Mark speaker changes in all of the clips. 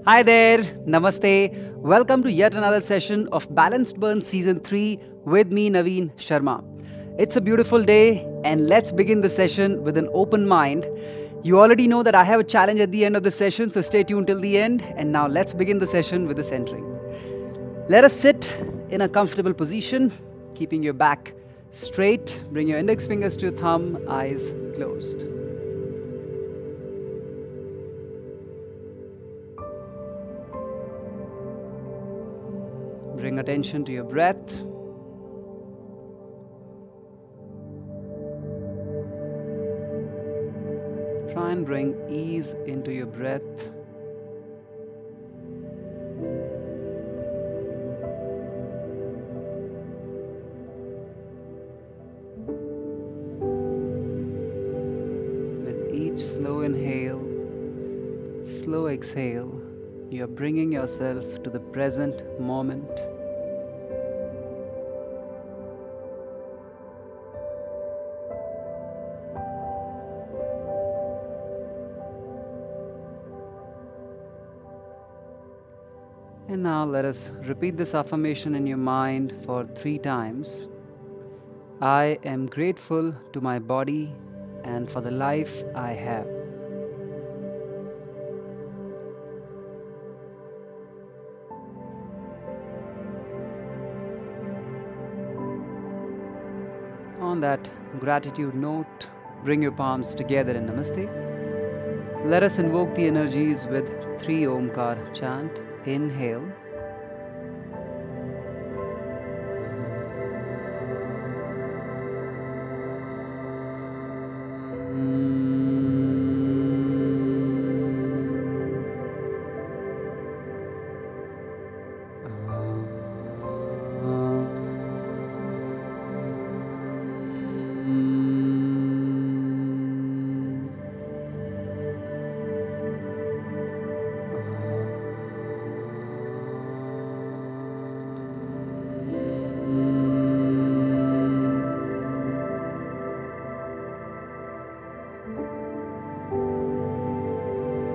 Speaker 1: Hi there, Namaste. Welcome to yet another session of Balanced Burn Season 3 with me, Naveen Sharma. It's a beautiful day, and let's begin the session with an open mind. You already know that I have a challenge at the end of the session, so stay tuned till the end. And now let's begin the session with the centering. Let us sit in a comfortable position, keeping your back straight. Bring your index fingers to your thumb, eyes closed. Bring attention to your breath. Try and bring ease into your breath. With each slow inhale, slow exhale, you are bringing yourself to the present moment. And now let us repeat this affirmation in your mind for 3 times. I am grateful to my body and for the life I have. On that gratitude note, bring your palms together in Namaste. Let us invoke the energies with 3 Omkar chant. Inhale.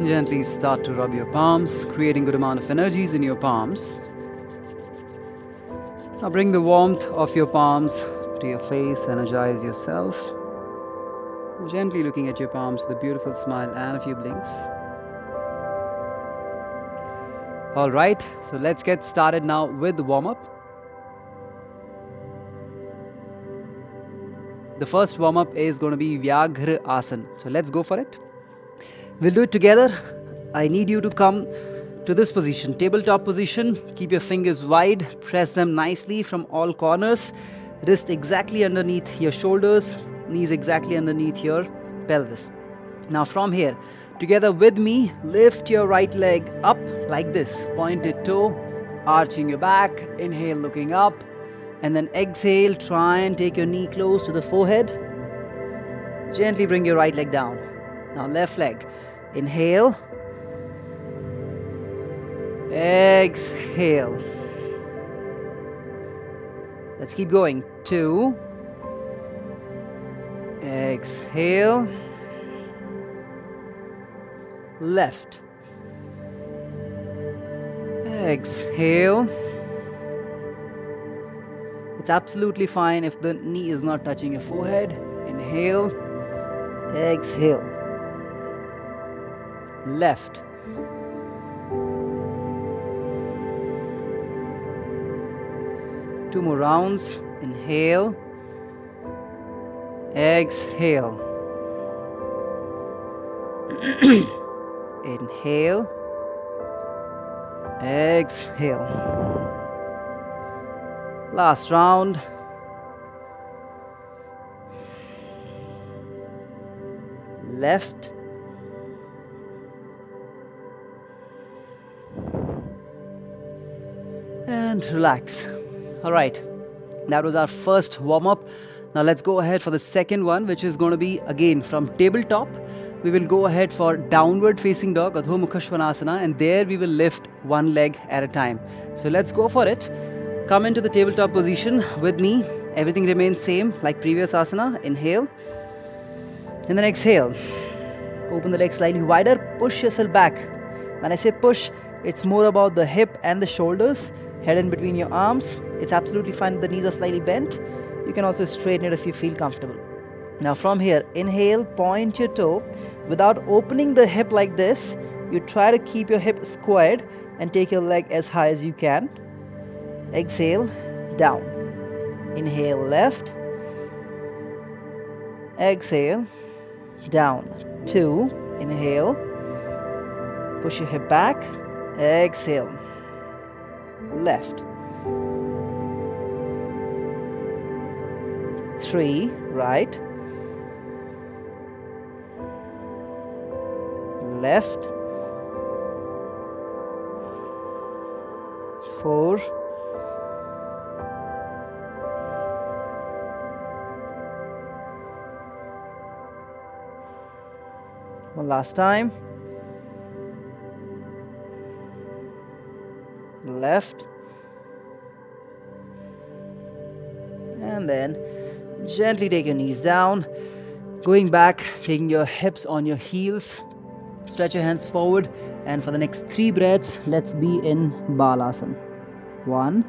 Speaker 1: Gently start to rub your palms, creating good amount of energies in your palms. Now bring the warmth of your palms to your face, energize yourself. Gently looking at your palms with a beautiful smile and a few blinks. Alright, so let's get started now with the warm-up. The first warm-up is going to be Vyaghra Asana. So let's go for it. We'll do it together. I need you to come to this position, tabletop position. Keep your fingers wide, press them nicely from all corners. Wrist exactly underneath your shoulders, knees exactly underneath your pelvis. Now from here, together with me, lift your right leg up like this. Pointed toe, arching your back. Inhale, looking up. And then exhale, try and take your knee close to the forehead. Gently bring your right leg down. Now left leg. Inhale. Exhale. Let's keep going. 2. Exhale. Left. Exhale. It's absolutely fine if the knee is not touching your forehead. Inhale. Exhale. Left. Two more rounds. Inhale. Exhale. Inhale. Exhale. Last round. Left. And relax. Alright, that was our first warm-up. Now let's go ahead for the second one, which is going to be again from tabletop. We will go ahead for downward facing dog, Adho Mukha Svanasana, and there we will lift one leg at a time. So let's go for it. Come into the tabletop position with me. Everything remains same like previous asana. Inhale. And then exhale. Open the legs slightly wider. Push yourself back. When I say push, It's more about the hip and the shoulders, head in between your arms. It's absolutely fine if the knees are slightly bent. You can also straighten it if you feel comfortable. Now from here, inhale, point your toe. Without opening the hip like this, you try to keep your hip squared and take your leg as high as you can. Exhale, down. Inhale, left. Exhale, down. 2, inhale. Push your hip back. Exhale, left. 3, right. Left. 4. One last time. Left. And then gently take your knees down. Going back, taking your hips on your heels. Stretch your hands forward, and for the next 3 breaths, let's be in Balasana. 1,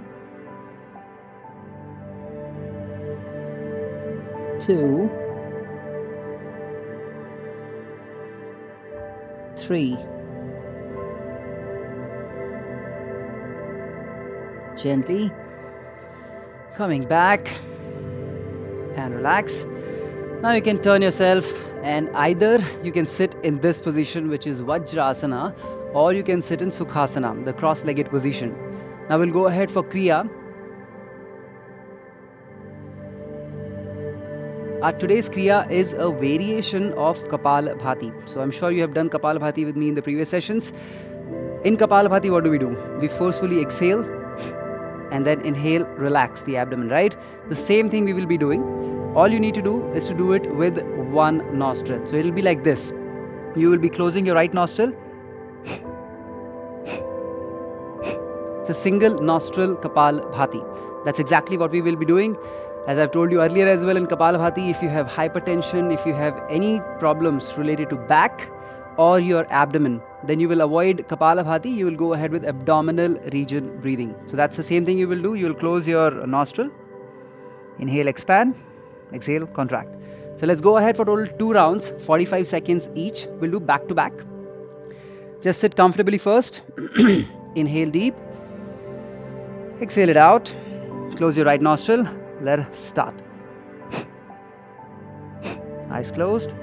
Speaker 1: 2, 3. Gently coming back and relax. Now you can turn yourself, and either you can sit in this position, which is Vajrasana, or you can sit in Sukhasana, the cross-legged position. Now we'll go ahead for Kriya. Our today's Kriya is a variation of Kapalabhati. So I'm sure you have done Kapalabhati with me in the previous sessions. In Kapalabhati, what do? We forcefully exhale and then inhale, relax the abdomen, right? The same thing we will be doing. All you need to do is to do it with one nostril. So it'll be like this. You will be closing your right nostril. It's a single nostril Kapalabhati. That's exactly what we will be doing. As I've told you earlier as well in Kapalabhati, if you have hypertension, if you have any problems related to back or your abdomen, then you will avoid Kapalabhati. You will go ahead with abdominal region breathing. So that's the same thing you will do. You will close your nostril. Inhale, expand. Exhale, contract. So let's go ahead for total 2 rounds, 45 seconds each. We'll do back to back. Just sit comfortably first. Inhale deep. Exhale it out. Close your right nostril. Let's start. Eyes closed.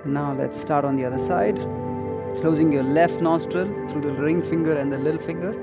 Speaker 1: Now let's start on the other side. Closing your left nostril through the ring finger and the little finger.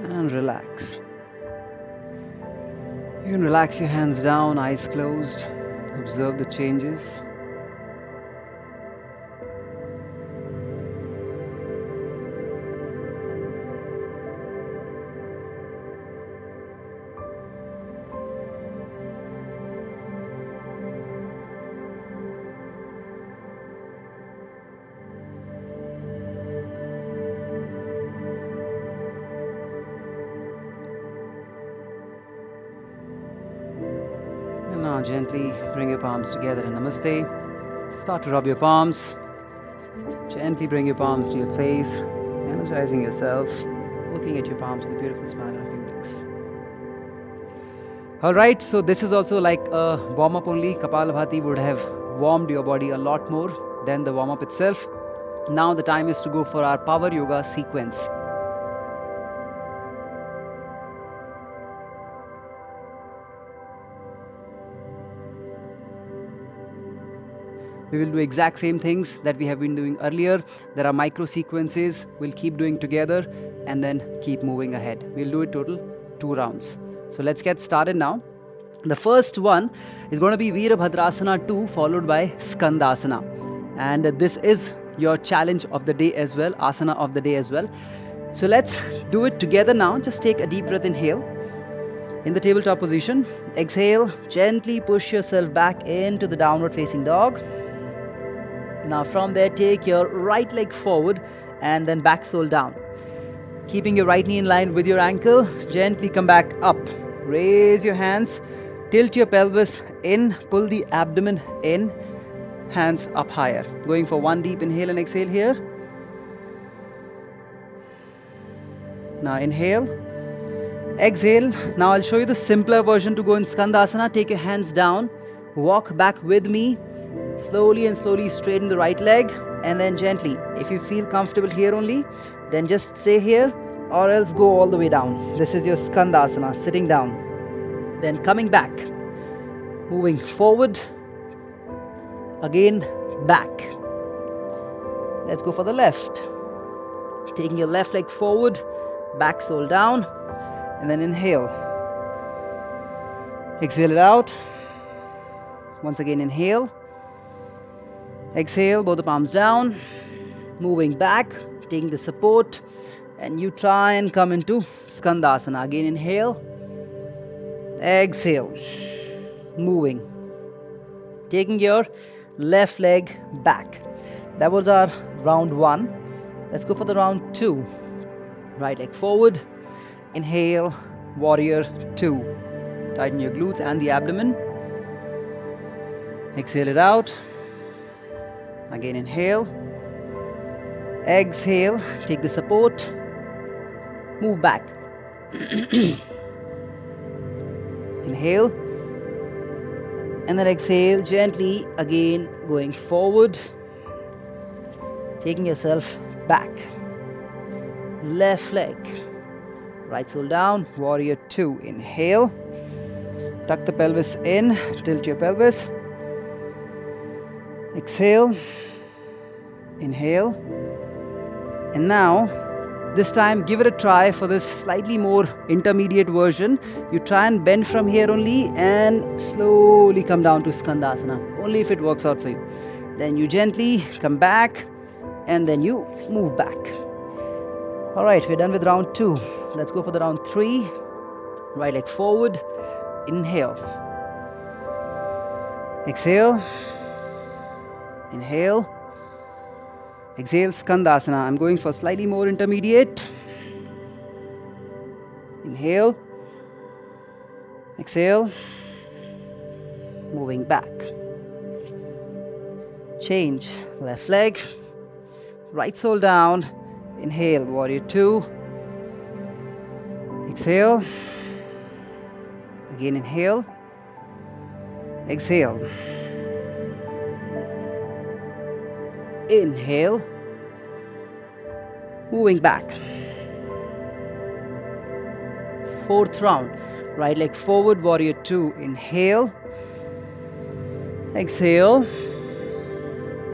Speaker 1: And relax. You can relax your hands down, eyes closed. Observe the changes. gently bring your palms together in Namaste. Start to rub your palms. Gently bring your palms to your face, energizing yourself, looking at your palms with a beautiful smile on a few blinks. Alright, so this is also like a warm-up only. Kapalabhati would have warmed your body a lot more than the warm-up itself. Now the time is to go for our power yoga sequence. We will do exact same things that we have been doing earlier. There are micro sequences. We'll keep doing together and then keep moving ahead. We'll do it total 2 rounds. So let's get started now. The first one is going to be Virabhadrasana 2 followed by Skandasana. And this is your challenge of the day as well, asana of the day as well. So let's do it together now. Just take a deep breath, inhale. In the tabletop position, exhale, gently push yourself back into the downward facing dog. Now from there, take your right leg forward and then back sole down. Keeping your right knee in line with your ankle, gently come back up. Raise your hands, tilt your pelvis in, pull the abdomen in, hands up higher. Going for 1 deep inhale and exhale here. Now inhale, exhale. Now I'll show you the simpler version to go in Skandasana. Take your hands down, walk back with me. Slowly and slowly straighten the right leg and then gently. If you feel comfortable here only, then just stay here or else go all the way down. This is your Skandasana, sitting down. Then coming back, moving forward, again back. Let's go for the left. Taking your left leg forward, back sole down, and then inhale. Exhale it out. Once again inhale. Exhale, both the palms down, moving back, taking the support, and you try and come into Skandasana. Again, inhale, exhale, moving, taking your left leg back. That was our round 1. Let's go for the round 2. Right leg forward, inhale, warrior 2. Tighten your glutes and the abdomen. Exhale it out. Again inhale, exhale, take the support, move back. Inhale, and then exhale gently, again going forward, taking yourself back. Left leg, right sole down, warrior 2. Inhale, tuck the pelvis in, tilt your pelvis. Exhale, inhale, and now this time give it a try for this slightly more intermediate version. You try and bend from here only and slowly come down to Skandasana, only if it works out for you. Then you gently come back and then you move back. Alright, we're done with round 2. Let's go for the round 3. Right leg forward, inhale, exhale, inhale, exhale, Skandasana. I'm going for slightly more intermediate. Inhale, exhale, moving back. Change, left leg, right sole down. Inhale, warrior 2. Exhale, again inhale, exhale. Inhale, moving back. 4th round, right leg forward, warrior 2. Inhale, exhale,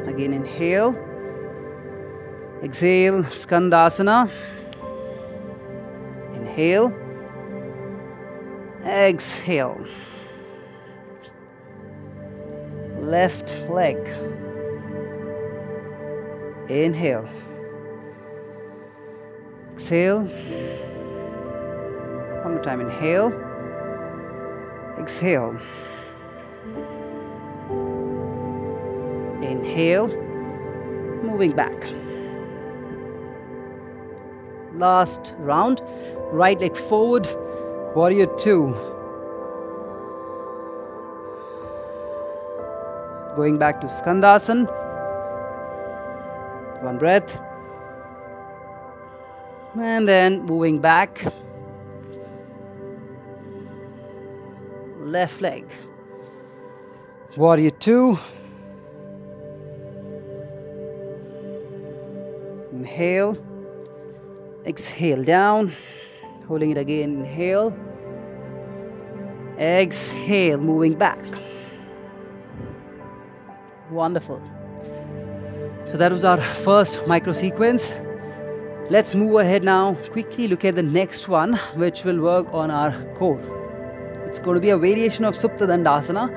Speaker 1: again inhale, exhale, Skandasana. Inhale, exhale, left leg. Inhale, exhale, one more time, inhale, exhale, inhale, moving back. Last round, right leg forward, warrior 2. Going back to Skandasana. One breath. And then moving back. Left leg. Warrior 2. Inhale. Exhale down. Holding it again. Inhale. Exhale. Moving back. Wonderful. So that was our first micro sequence. Let's move ahead now. Quickly look at the next one, which will work on our core. It's going to be a variation of Supta Dandasana.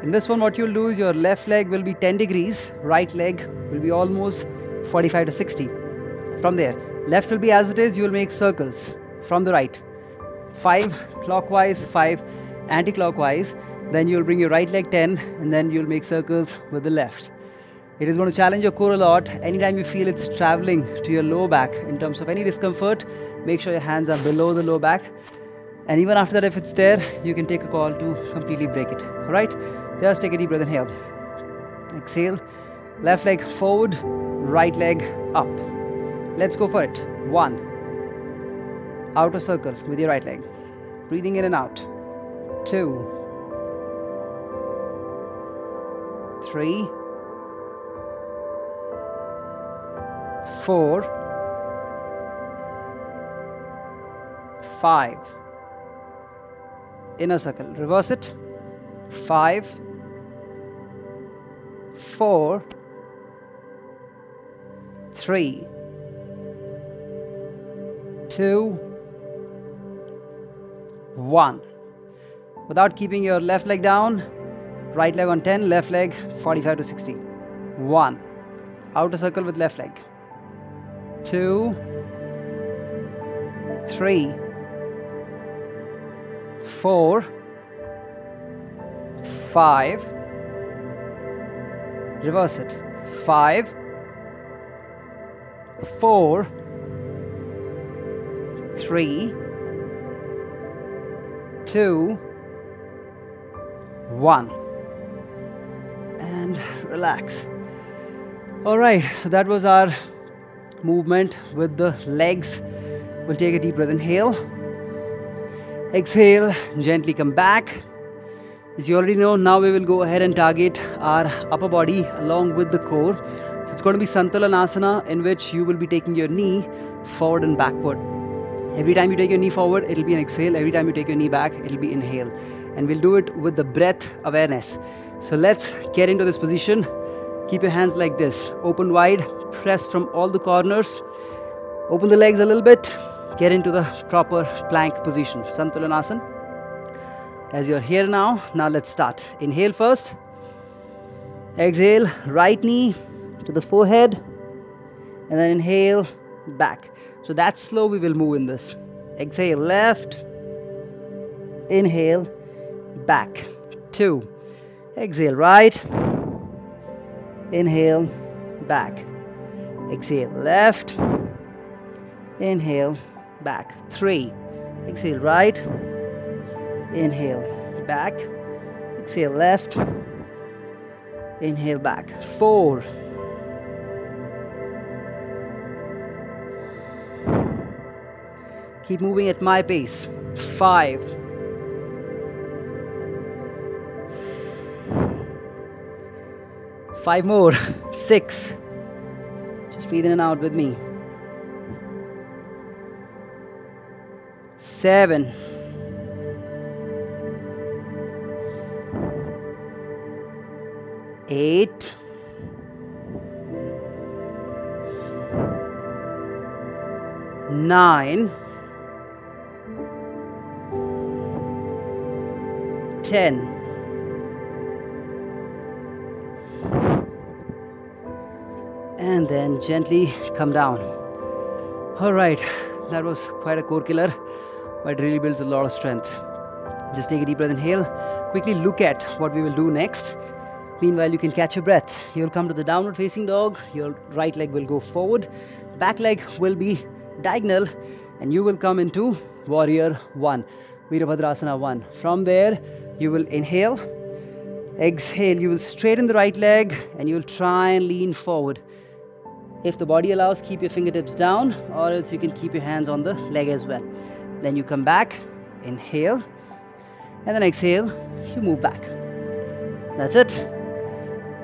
Speaker 1: In this one, what you'll do is your left leg will be 10 degrees, right leg will be almost 45 to 60. From there, left will be as it is, you will make circles from the right. 5 clockwise, 5 anti-clockwise. Then you'll bring your right leg 10 and then you'll make circles with the left. It is going to challenge your core a lot. Anytime you feel it's traveling to your low back in terms of any discomfort, make sure your hands are below the low back. And even after that, if it's there, you can take a call to completely break it. Alright? Just take a deep breath, inhale. Exhale. Left leg forward, right leg up. Let's go for it. 1. Outer circle with your right leg. Breathing in and out. 2. 3. 4. 5. Inner circle. Reverse it. 5. 4. 3. 2. 1. Without keeping your left leg down, right leg on 10, left leg 45 to 60. 1. Outer circle with left leg. 2. 3. 4. 5. Reverse it. 5. 4. 3. 2. 1. And relax. Alright, so that was our movement with the legs. We'll take a deep breath. Inhale. Exhale. Gently come back. As you already know, now we will go ahead and target our upper body along with the core. So it's going to be Santulanasana, in which you will be taking your knee forward and backward. Every time you take your knee forward, it will be an exhale. Every time you take your knee back, it will be inhale. And we'll do it with the breath awareness. So let's get into this position. Keep your hands like this, open wide, press from all the corners. Open the legs a little bit, get into the proper plank position, Santulanasana. As you're here now let's start. Inhale first. Exhale, right knee to the forehead. And then inhale, back. So that's slow, we will move in this. Exhale, left. Inhale, back. 2. Exhale, right. Inhale, back. Exhale, left. Inhale, back. 3. Exhale, right. Inhale, back. Exhale, left. Inhale, back. 4. Keep moving at my pace. 5. 5 more. 6. Just breathe in and out with me. 7. 8. 9. 10. And then gently come down. Alright, that was quite a core killer, but it really builds a lot of strength. Just take a deep breath, inhale. Quickly look at what we will do next. Meanwhile, you can catch your breath. You'll come to the downward facing dog. Your right leg will go forward. Back leg will be diagonal. And you will come into Warrior 1. Virabhadrasana 1. From there, you will inhale. Exhale, you will straighten the right leg and you will try and lean forward. If the body allows, keep your fingertips down, or else you can keep your hands on the leg as well. Then you come back, inhale, and then exhale, you move back. That's it.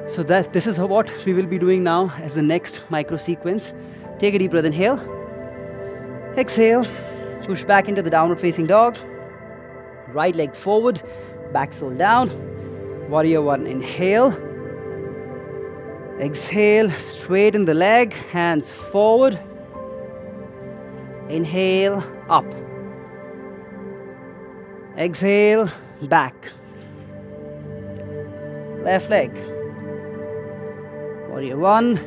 Speaker 1: So this is what we will be doing now as the next micro sequence. Take a deep breath, inhale. Exhale, push back into the downward facing dog. Right leg forward, back sole down. Warrior one, inhale. Exhale, straighten the leg, hands forward. Inhale, up. Exhale, back. Left leg. Warrior one.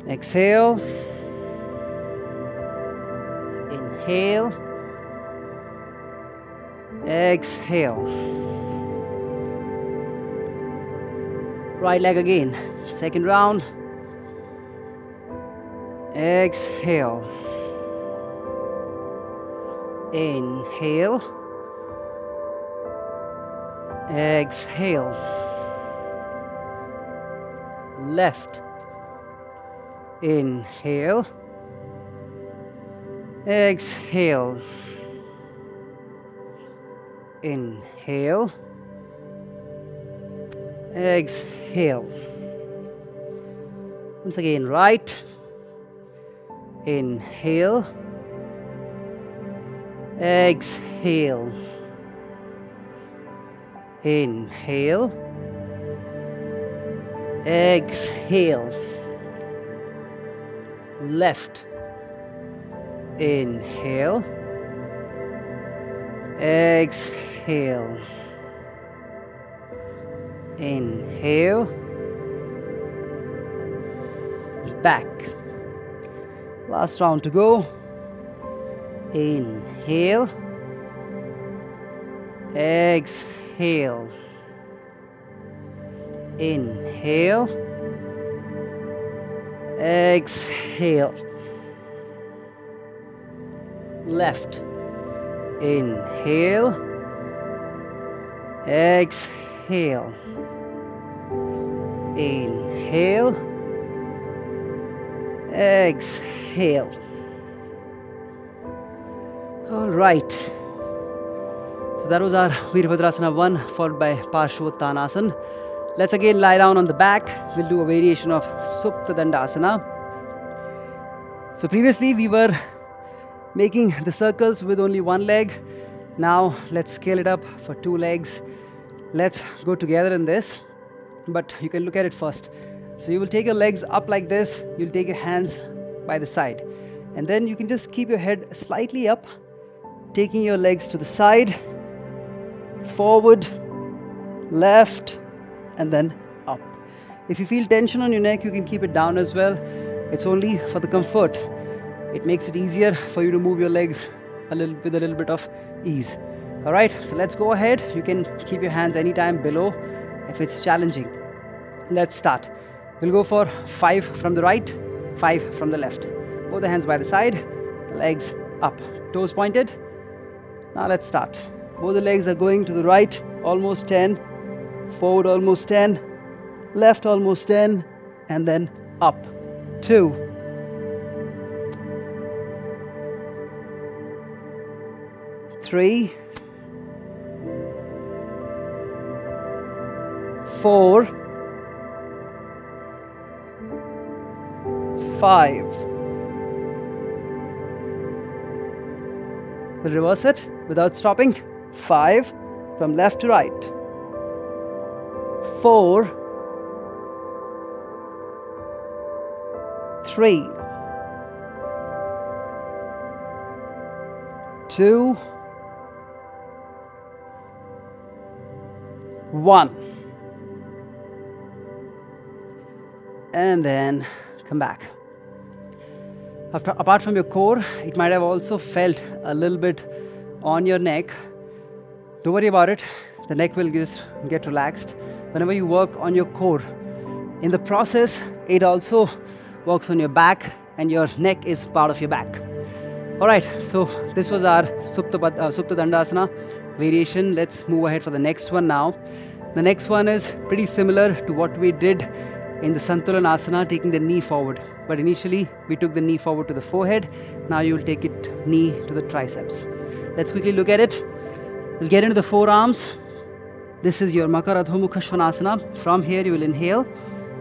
Speaker 1: Exhale. Inhale. Exhale. Right leg again. Second round. Exhale. Inhale. Exhale. Left. Inhale. Exhale. Inhale. Exhale. Once again, right. Inhale. Exhale. Inhale. Exhale. Left. Inhale. Exhale. Inhale. Back. Last round to go. Inhale. Exhale. Inhale. Exhale. Left. Inhale. Exhale. Inhale. Exhale. All right. So that was our Virabhadrasana 1 followed by Parshvottanasana. Let's again lie down on the back. We'll do a variation of Supta Dandasana. So previously we were making the circles with only one leg. Now let's scale it up for 2 legs. Let's go together in this, but you can look at it first. So you will take your legs up like this. You'll take your hands by the side. And then you can just keep your head slightly up, taking your legs to the side, forward, left, and then up. If you feel tension on your neck, you can keep it down as well. It's only for the comfort. It makes it easier for you to move your legs with a little bit of ease. All right, so let's go ahead. You can keep your hands anytime below if it's challenging. Let's start. We'll go for 5 from the right, 5 from the left. Both the hands by the side, legs up, toes pointed. Now let's start. Both the legs are going to the right, almost 10, forward almost 10, left almost 10, and then up. 2, 3, 4, 5. We'll reverse it without stopping. 5 from left to right. 4, 3, 2, 1. And then come back. Apart from your core, it might have also felt a little bit on your neck. Don't worry about it. The neck will just get relaxed whenever you work on your core. In the process, it also works on your back, and your neck is part of your back. All right, so this was our Supta Dandasana variation. Let's move ahead for the next one now. The next one is pretty similar to what we did in the Santulanasana, taking the knee forward. But initially, we took the knee forward to the forehead. Now you will take it knee to the triceps. Let's quickly look at it. We'll get into the forearms. This is your Makaradhomukha Svanasana. From here, you will inhale.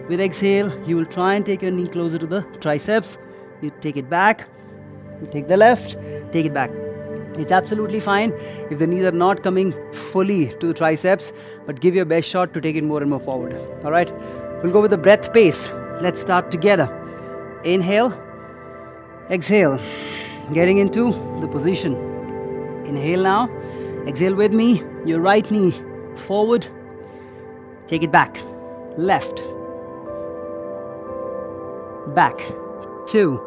Speaker 1: With exhale, you will try and take your knee closer to the triceps. You take it back. You take the left, take it back. It's absolutely fine if the knees are not coming fully to the triceps, but give your best shot to take it more and more forward. All right, we'll go with the breath pace. Let's start together. Inhale, exhale, getting into the position. Inhale now, exhale with me. Your right knee forward, take it back. Left, back, 2,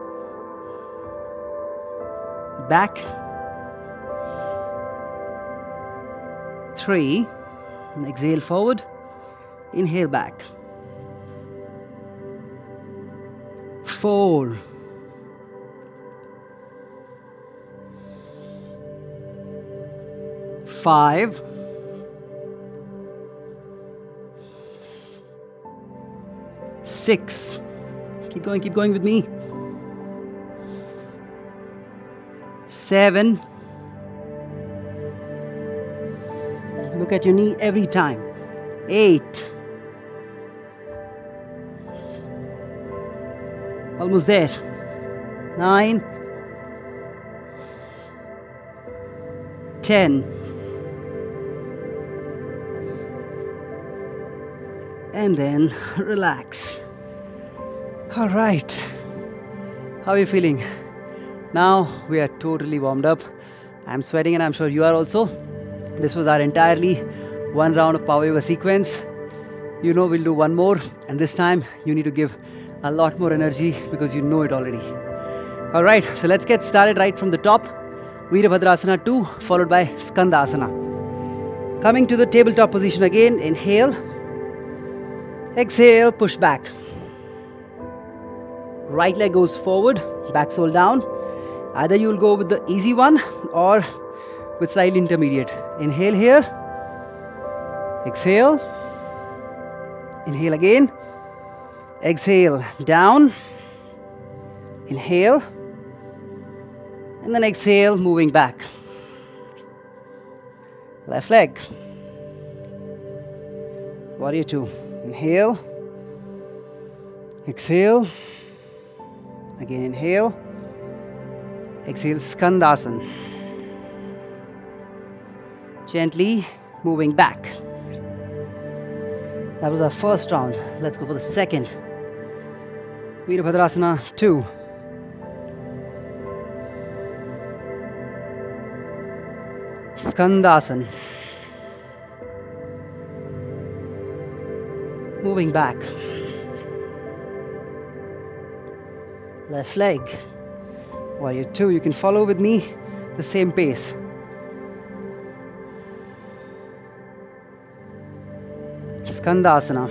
Speaker 1: back, 3, and exhale forward, inhale back, 4, 5, 6, keep going with me, 7, look at your knee every time, 8, almost there, 9, 10, and then relax. All right, how are you feeling? Now we are totally warmed up. I'm sweating and I'm sure you are also. This was our entirely one round of power yoga sequence. You know we'll do one more, and this time you need to give a lot more energy because you know it already. All right, so let's get started right from the top. Virabhadrasana 2 followed by Skandasana. Coming to the tabletop position again, inhale, exhale, push back. Right leg goes forward, back sole down. Either you'll go with the easy one or with slightly intermediate. Inhale here, exhale, inhale again, exhale down, inhale, and then exhale, moving back. Left leg, warrior 2, inhale, exhale, again inhale, exhale, Skandasana. Gently moving back. That was our first round. Let's go for the second. Virabhadrasana 2. Skandasana. Moving back. Left leg. Warrior 2, you can follow with me the same pace. Skandasana.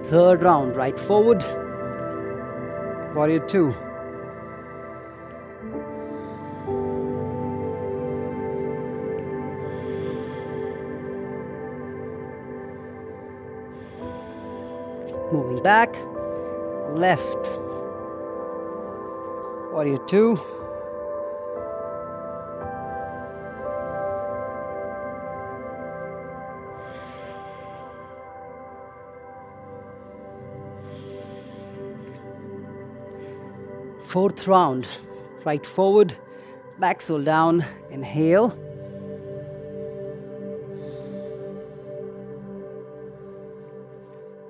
Speaker 1: Third round, right forward. Warrior 2. Moving back, left. Warrior 2. Fourth round, right forward, back sole down, inhale.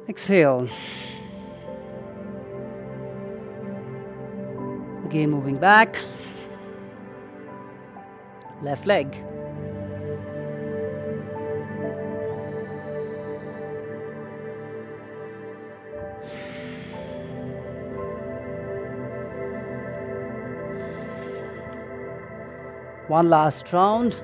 Speaker 1: Exhale. Again moving back. Left leg. One last round.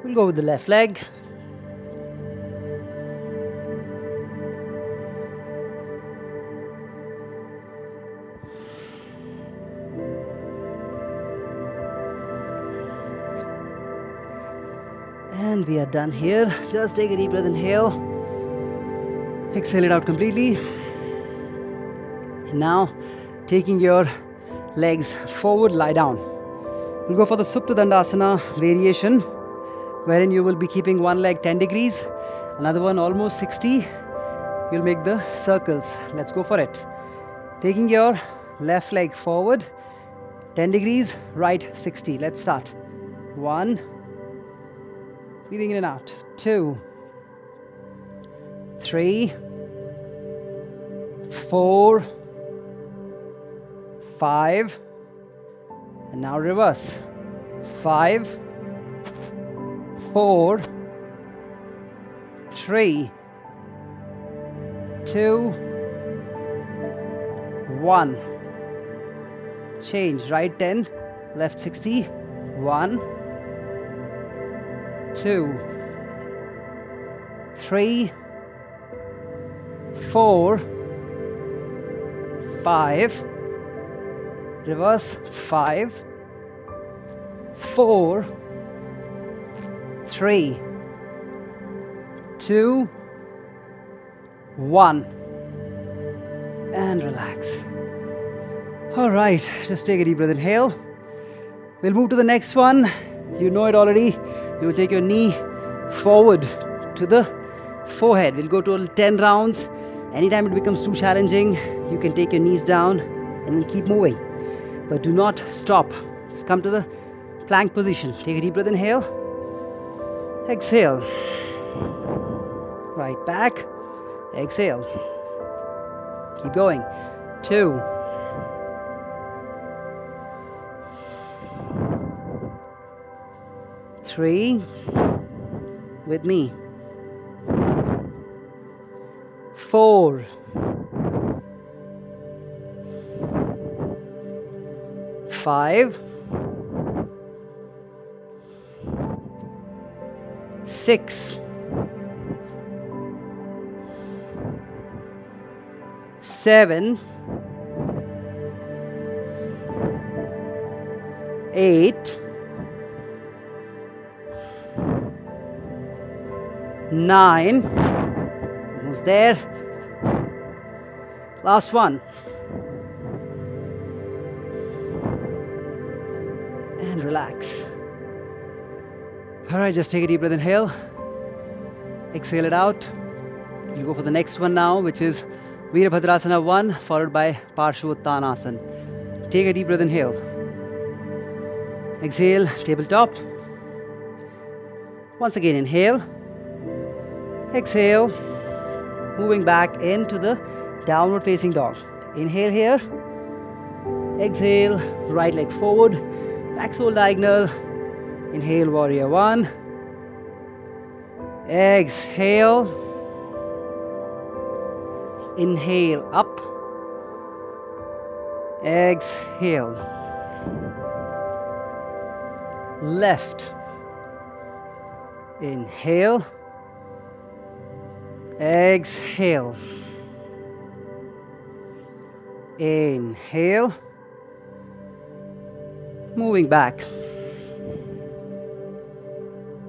Speaker 1: We'll go with the left leg. And we are done here. Just take a deep breath, inhale. Exhale it out completely. And now, taking your legs forward, lie down. We'll go for the Supta Dandasana variation, wherein you will be keeping one leg 10 degrees, another one almost 60. You'll make the circles. Let's go for it. Taking your left leg forward, 10 degrees, right 60. Let's start. 1. Breathing in and out. 2. 3. 4. 5. And now reverse. 5. 4. 3. 2. 1. Change. Right 10, left 60. 1. 2. 3. 4. 5. Reverse. 5. 4. 3. 2. 1. And relax. All right, just take a deep breath, inhale. We'll move to the next one. You know it already. You will take your knee forward to the forehead. We'll go to 10 rounds. Anytime it becomes too challenging, you can take your knees down and then keep moving. But do not stop. Just come to the plank position. Take a deep breath, inhale. Exhale. Right back. Exhale. Keep going. 2. 3. With me. 4. 5. 6. 7. 8. 9. Almost there. Last one. And relax. All right, just take a deep breath, inhale. Exhale it out. You go for the next one now, which is Virabhadrasana 1, followed by Parshvottanasana. Take a deep breath, inhale. Exhale, tabletop. Once again, inhale. Exhale. Moving back into the downward facing dog. Inhale here. Exhale, right leg forward. Back sole diagonal. Inhale, warrior 1. Exhale. Inhale, up. Exhale. Left. Inhale. Exhale. Inhale. Moving back.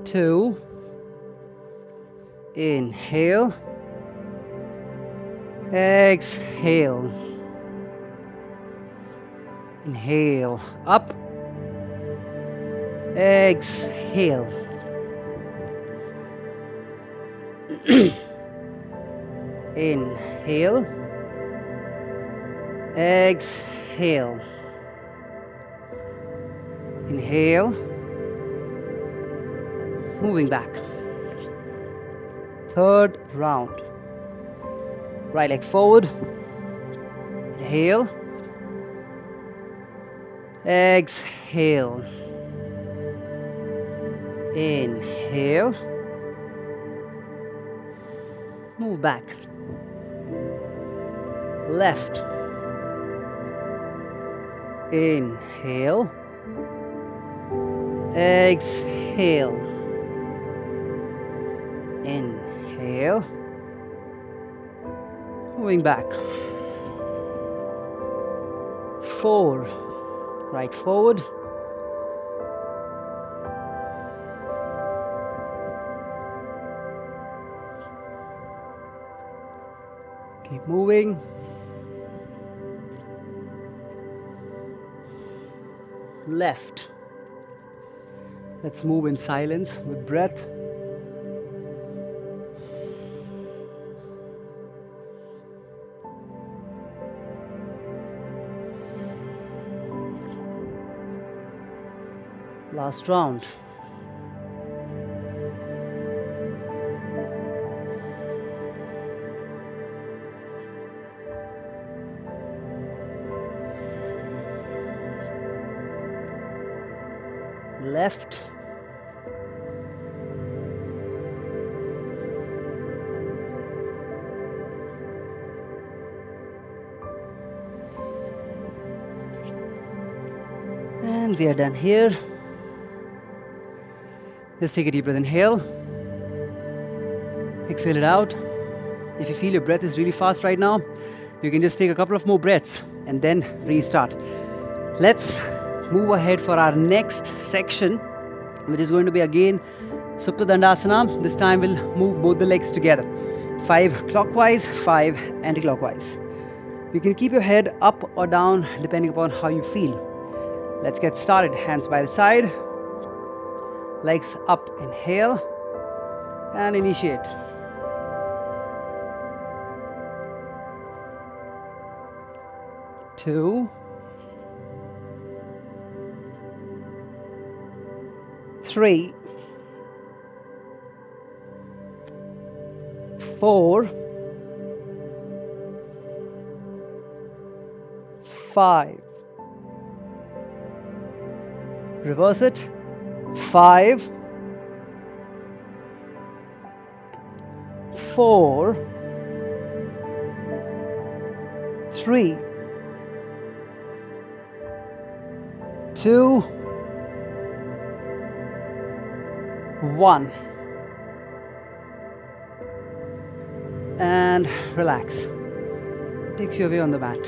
Speaker 1: 2. Inhale. Exhale. Inhale, up. Exhale. Inhale. Exhale. Inhale. Moving back. Third round. Right leg forward. Inhale. Exhale. Inhale. Move back. Left. Inhale. Exhale. Inhale. Moving back. 4. Right forward. Keep moving. Left. Let's move in silence with breath. Last round. Left. And we are done here. Just take a deep breath. Inhale. Exhale it out. If you feel your breath is really fast right now, you can just take a couple of more breaths and then restart. Let's move ahead for our next section, which is going to be again Supta Dandasana. This time we'll move both the legs together. 5 clockwise, 5 anti-clockwise. You can keep your head up or down depending upon how you feel. Let's get started. Hands by the side. Legs up. Inhale. And initiate. Two. 3. 4. 5. Reverse it. 5. 4. 3. 2. 1. And relax. It takes you away on the mat.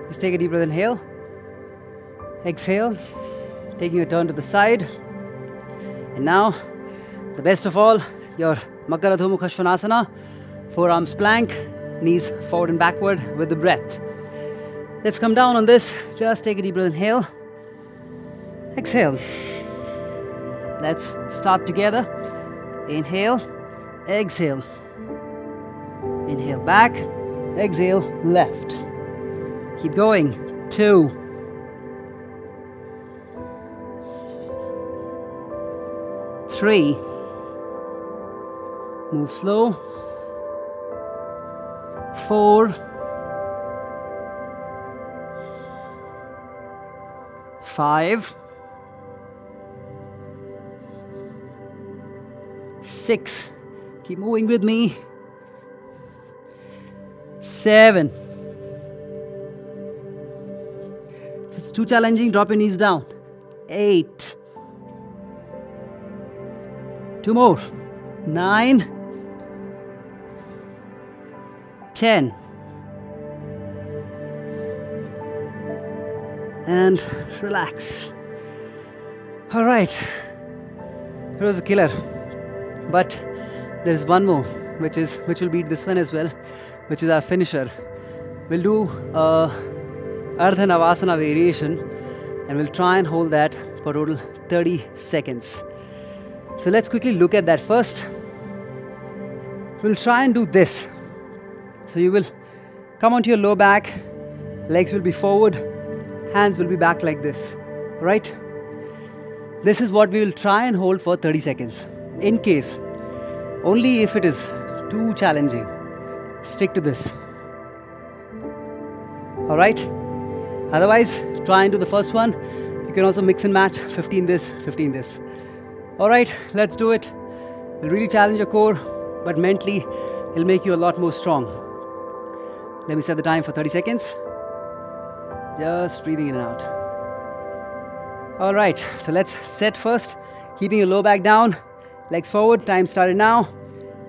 Speaker 1: Just take a deep breath. Inhale. Exhale. Taking a turn to the side. And now, the best of all, your Makara Adho Mukha Svanasana. Forearms plank, knees forward and backward with the breath. Let's come down on this. Just take a deep breath. Inhale. Exhale. Let's start together. Inhale. Exhale. Inhale back. Exhale left. Keep going. 2. 3. Move slow. 4. 5. 6. Keep moving with me. 7. If it's too challenging, drop your knees down. 8. 2 more. 9. 10. And relax. All right. It was a killer. But there is one more, which will beat this one as well, which is our finisher. We'll do a Ardha Navasana variation, and we'll try and hold that for total 30 seconds. So let's quickly look at that first. We'll try and do this. So you will come onto your low back, legs will be forward, hands will be back like this, right? This is what we will try and hold for 30 seconds. In case, only if it is too challenging, stick to this. All right? Otherwise, try and do the first one. You can also mix and match, 15 this, 15 this. All right, let's do it. It'll really challenge your core, but mentally, it'll make you a lot more strong. Let me set the time for 30 seconds. Just breathing in and out. All right, so let's set first. Keeping your low back down, legs forward. Time started now.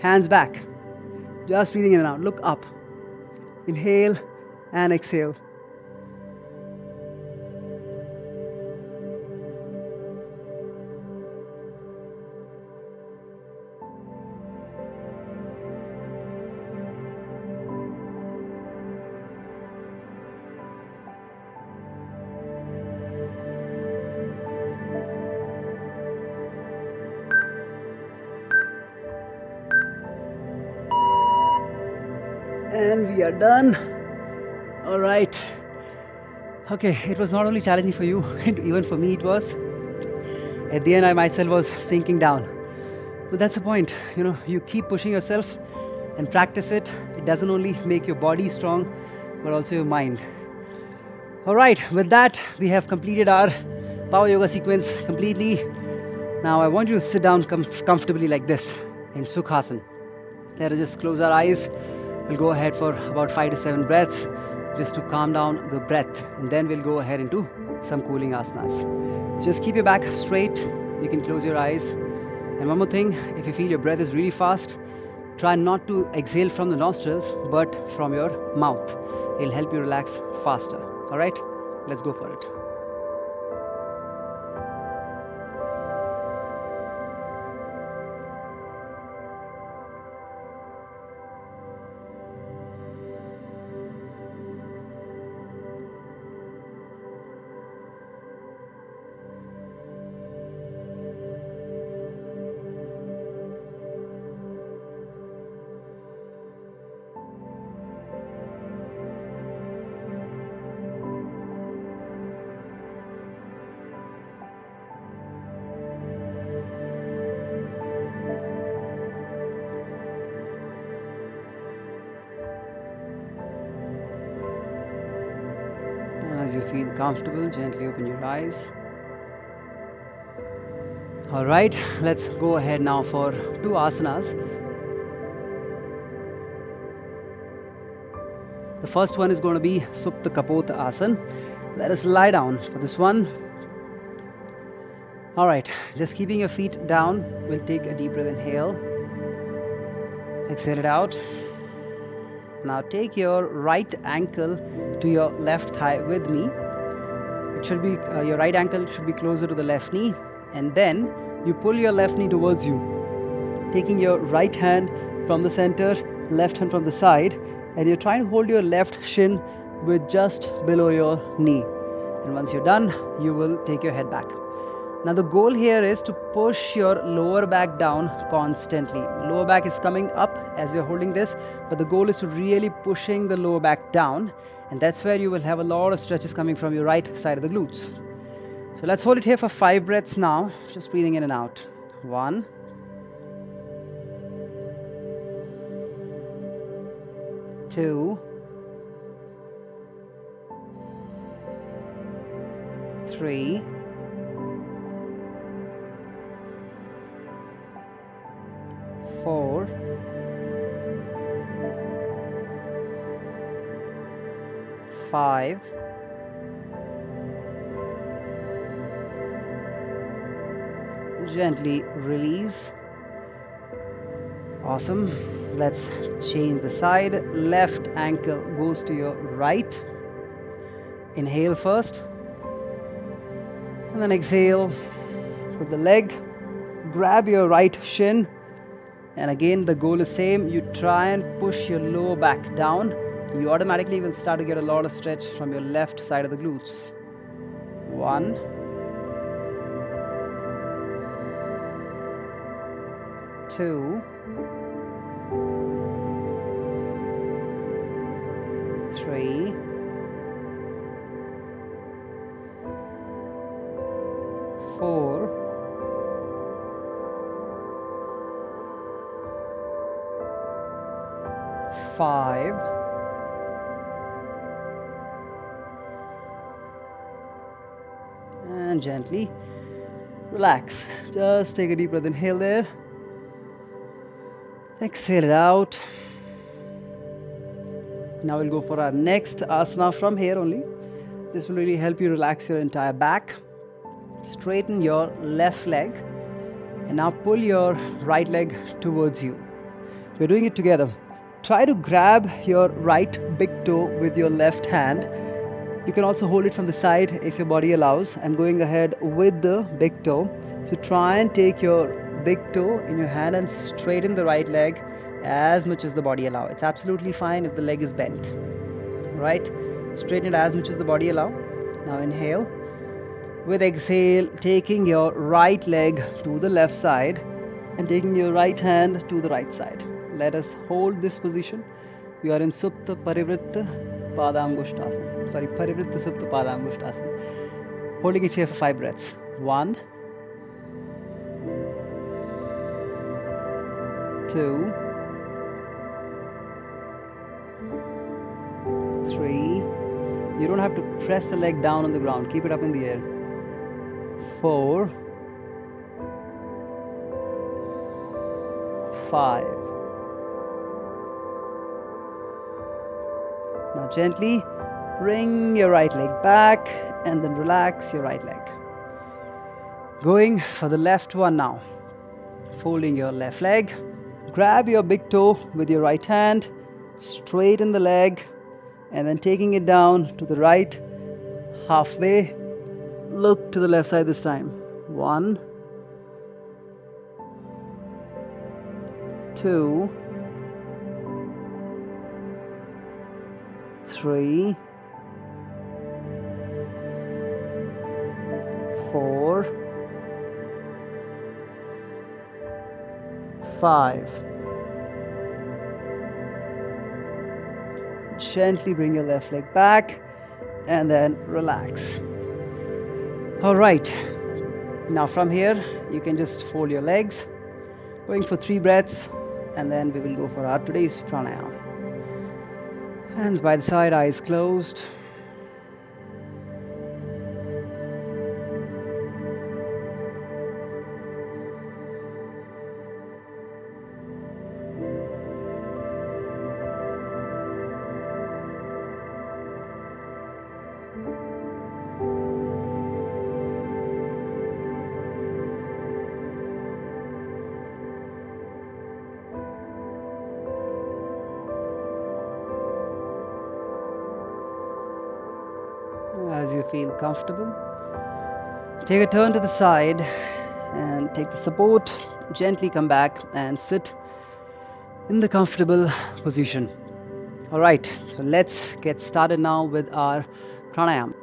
Speaker 1: Hands back. Just breathing in and out. Look up. Inhale and exhale. And we are done. All right. Okay, it was not only challenging for you, even for me it was. At the end, I myself was sinking down. But that's the point. You keep pushing yourself and practice it. It doesn't only make your body strong, but also your mind. All right, with that, we have completed our power yoga sequence completely. Now, I want you to sit down comfortably like this in Sukhasana. Let us just close our eyes. We'll go ahead for about 5 to 7 breaths just to calm down the breath, and then we'll go ahead into some cooling asanas. Just keep your back straight. You can close your eyes. And one more thing, if you feel your breath is really fast, try not to exhale from the nostrils but from your mouth. It'll help you relax faster. All right, let's go for it. As you feel comfortable, gently open your eyes. All right, let's go ahead now for 2 asanas. The first one is going to be Supta Kapota Asana. Let us lie down for this one. All right, just keeping your feet down. We'll take a deep breath. Inhale. Exhale it out. Now take your right ankle to your left thigh with me. It should be your right ankle should be closer to the left knee, and then you pull your left knee towards you, taking your right hand from the center, left hand from the side, and you're trying to hold your left shin with just below your knee. And once you're done, you will take your head back. Now the goal here is to push your lower back down constantly. Lower back is coming up as you're holding this, but the goal is to really pushing the lower back down, and that's where you will have a lot of stretches coming from your right side of the glutes. So let's hold it here for 5 breaths now, just breathing in and out. 1, 2, 3, 4, 5, 6. Gently release. Awesome. Let's change the side. Left ankle goes to your right. Inhale first. And then exhale. Put the leg. Grab your right shin. And again, the goal is same. You try and push your lower back down. You automatically will start to get a lot of stretch from your left side of the glutes. 1, 2, 3, 4, 5, and gently relax. Just take a deep breath. Inhale there. Exhale it out. Now we'll go for our next asana from here only. This will really help you relax your entire back. Straighten your left leg and now pull your right leg towards you. We're doing it together. Try to grab your right big toe with your left hand. You can also hold it from the side if your body allows. I'm going ahead with the big toe. So try and take your big toe in your hand and straighten the right leg as much as the body allows. It's absolutely fine if the leg is bent. Right? Straighten it as much as the body allows. Now inhale. With exhale, taking your right leg to the left side and taking your right hand to the right side. Let us hold this position. You are in Supta Parivritta Padangushtasana. Parivritta Supta Padangushtasana. Holding it here for 5 breaths. 1, 2, 3. You don't have to press the leg down on the ground. Keep it up in the air. 4, 5. Now gently bring your right leg back and then relax your right leg. Going for the left one now. Folding your left leg. Grab your big toe with your right hand. Straighten the leg and then taking it down to the right halfway. Look to the left side this time. 1, 2, 3, 4, 5. Gently bring your left leg back and then relax. All right. Now from here, you can just fold your legs. Going for 3 breaths and then we will go for our today's pranayama. Hands by the side, eyes closed. As you feel comfortable, take a turn to the side and take the support. Gently come back and sit in the comfortable position. All right, so let's get started now with our pranayama.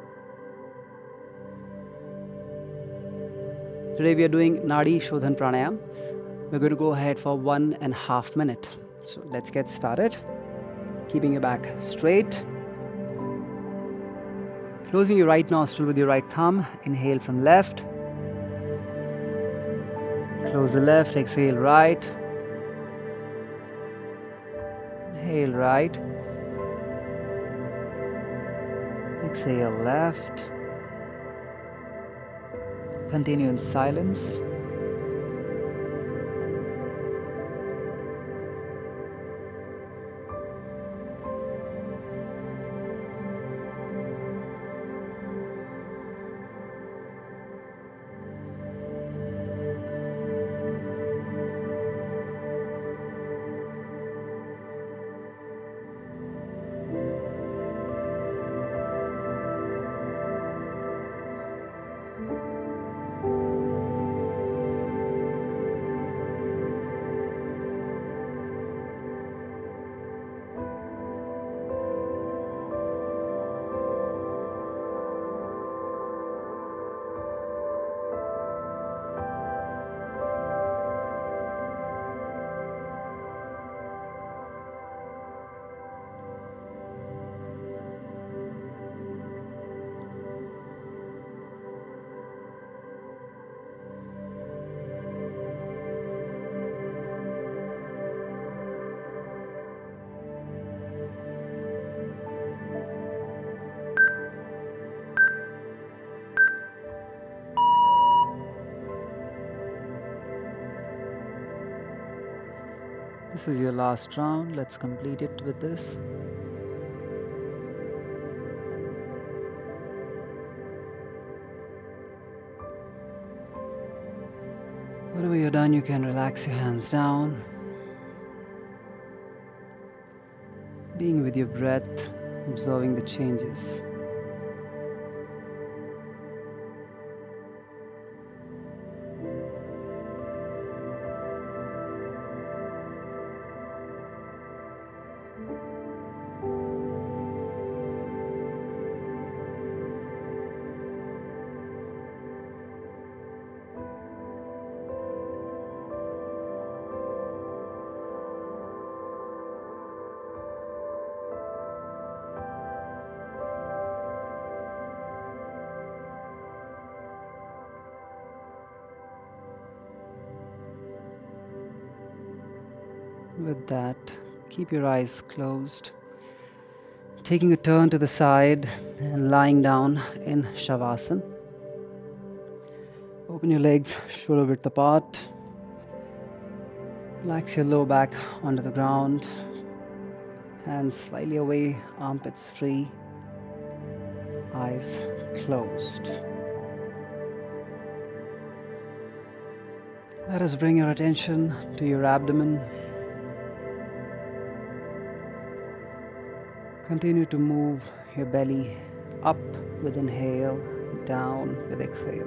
Speaker 1: Today we are doing Nadi Shodhan Pranayama. We're going to go ahead for 1.5 minutes. So let's get started. Keeping your back straight. Closing your right nostril with your right thumb. Inhale from left. Close the left. Exhale right. Inhale right. Exhale left. Continue in silence. This is your last round. Let's complete it with this. Whenever you're done, you can relax your hands down. being with your breath, observing the changes. With that, keep your eyes closed, taking a turn to the side and lying down in Shavasana. Open your legs shoulder width apart. Relax your lower back onto the ground. Hands slightly away, armpits free, eyes closed. Let us bring your attention to your abdomen. Continue to move your belly up with inhale, down with exhale.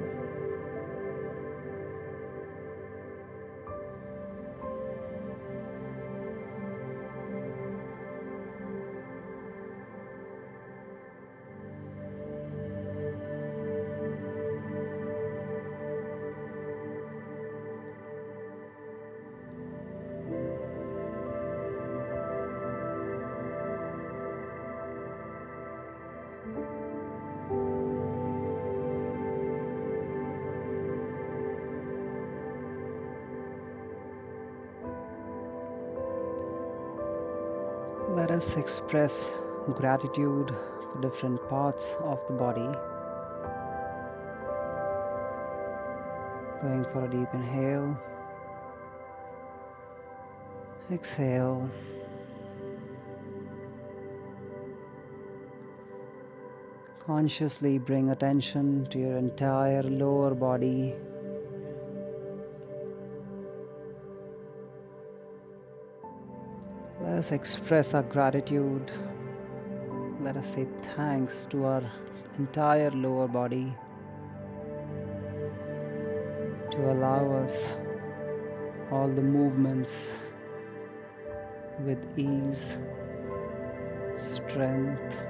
Speaker 1: Let us express gratitude for different parts of the body. Going for a deep inhale. Exhale. Consciously bring attention to your entire lower body. Let us express our gratitude. Let us say thanks to our entire lower body to allow us all the movements with ease, strength,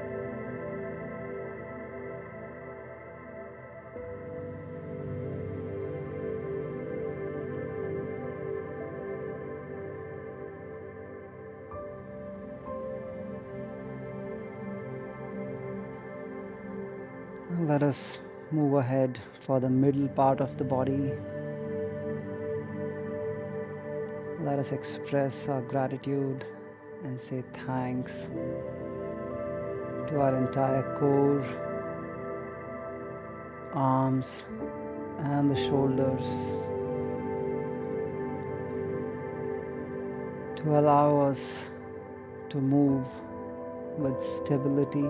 Speaker 1: let us move ahead for the middle part of the body. Let us express our gratitude and say thanks to our entire core, arms, and the shoulders to allow us to move with stability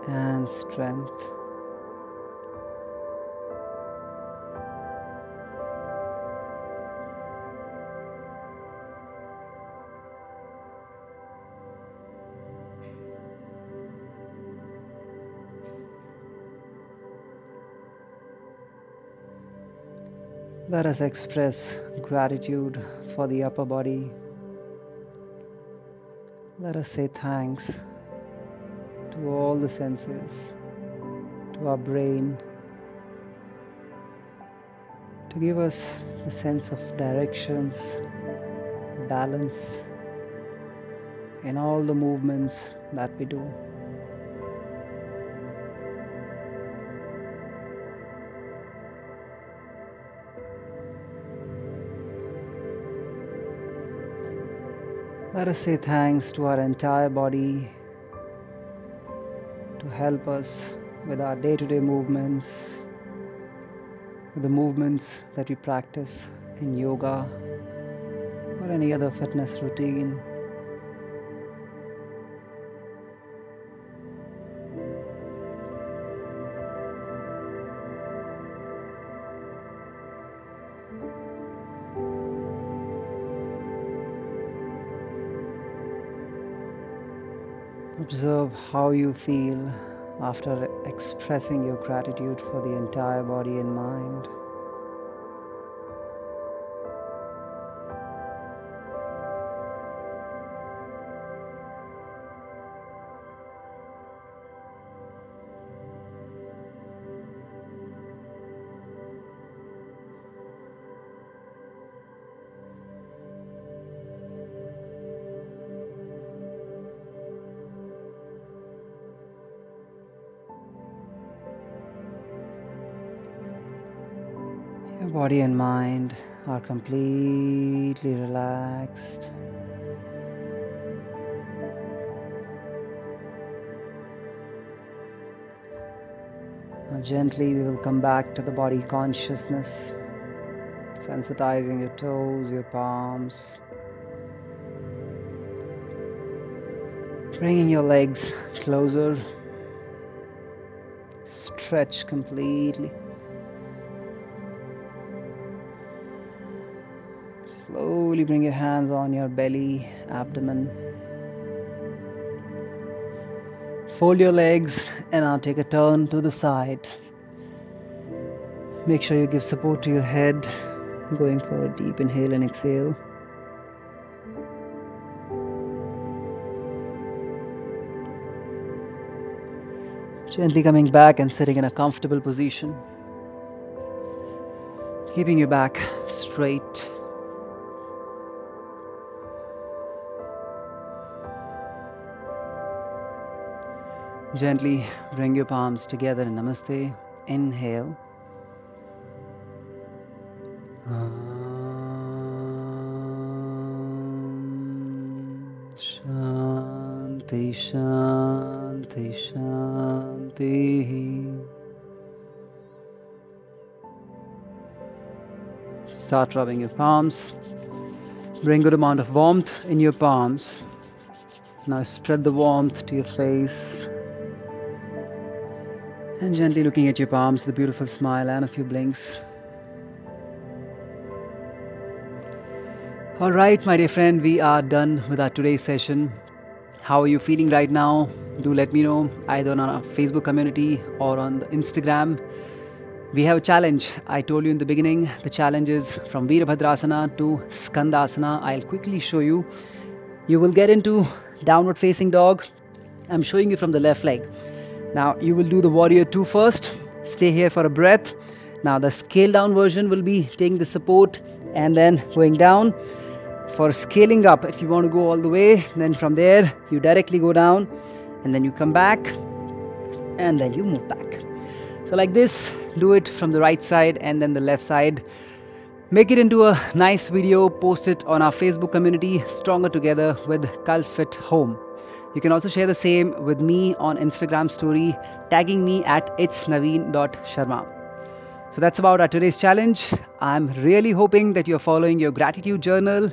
Speaker 1: and strength. Let us express gratitude for the upper body. Let us say thanks to all the senses, to our brain, to give us the sense of directions, balance in all the movements that we do. Let us say thanks to our entire body to help us with our day-to-day movements, with the movements that we practice in yoga or any other fitness routine. Observe how you feel after expressing your gratitude for the entire body and mind. Your body and mind are completely relaxed. Now gently we will come back to the body consciousness, sensitizing your toes, your palms, bringing your legs closer, stretch completely. Slowly bring your hands on your belly, abdomen. Fold your legs and now take a turn to the side. Make sure you give support to your head, going for a deep inhale and exhale. Gently coming back and sitting in a comfortable position. Keeping your back straight. Gently bring your palms together in Namaste. Inhale. Shanti, Shanti, Shanti. Start rubbing your palms. Bring good amount of warmth in your palms. Now spread the warmth to your face. And gently looking at your palms with a beautiful smile and a few blinks. Alright, my dear friend, we are done with our today's session. How are you feeling right now? Do let me know either on our Facebook community or on the Instagram. We have a challenge. I told you in the beginning, the challenge is from Virabhadrasana to Skandasana. I'll quickly show you. You will get into downward facing dog. I'm showing you from the left leg. Now you will do the warrior 2 first. Stay here for a breath. Now the scale down version will be taking the support and then going down. For scaling up, if you want to go all the way, then from there you directly go down and then you come back and then you move back. So like this, do it from the right side and then the left side. Make it into a nice video, post it on our Facebook community, Stronger Together with Kalfit Home. You can also share the same with me on Instagram story, tagging me at itsnaveen.sharma. So that's about our today's challenge. I'm really hoping that you're following your gratitude journal.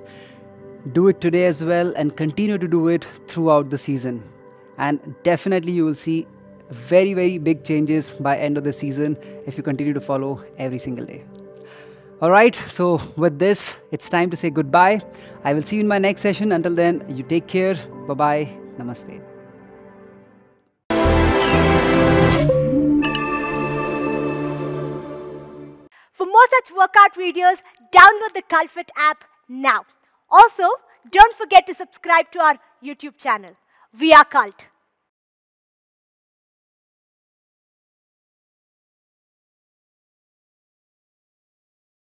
Speaker 1: Do it today as well and continue to do it throughout the season. And definitely you will see very, very big changes by end of the season if you continue to follow every single day. Alright, so with this, it's time to say goodbye. I will see you in my next session. Until then, you take care. Bye-bye. Namaste.
Speaker 2: For more such workout videos, download the Kalfit app now. Also, don't forget to subscribe to our YouTube channel. We are Cult.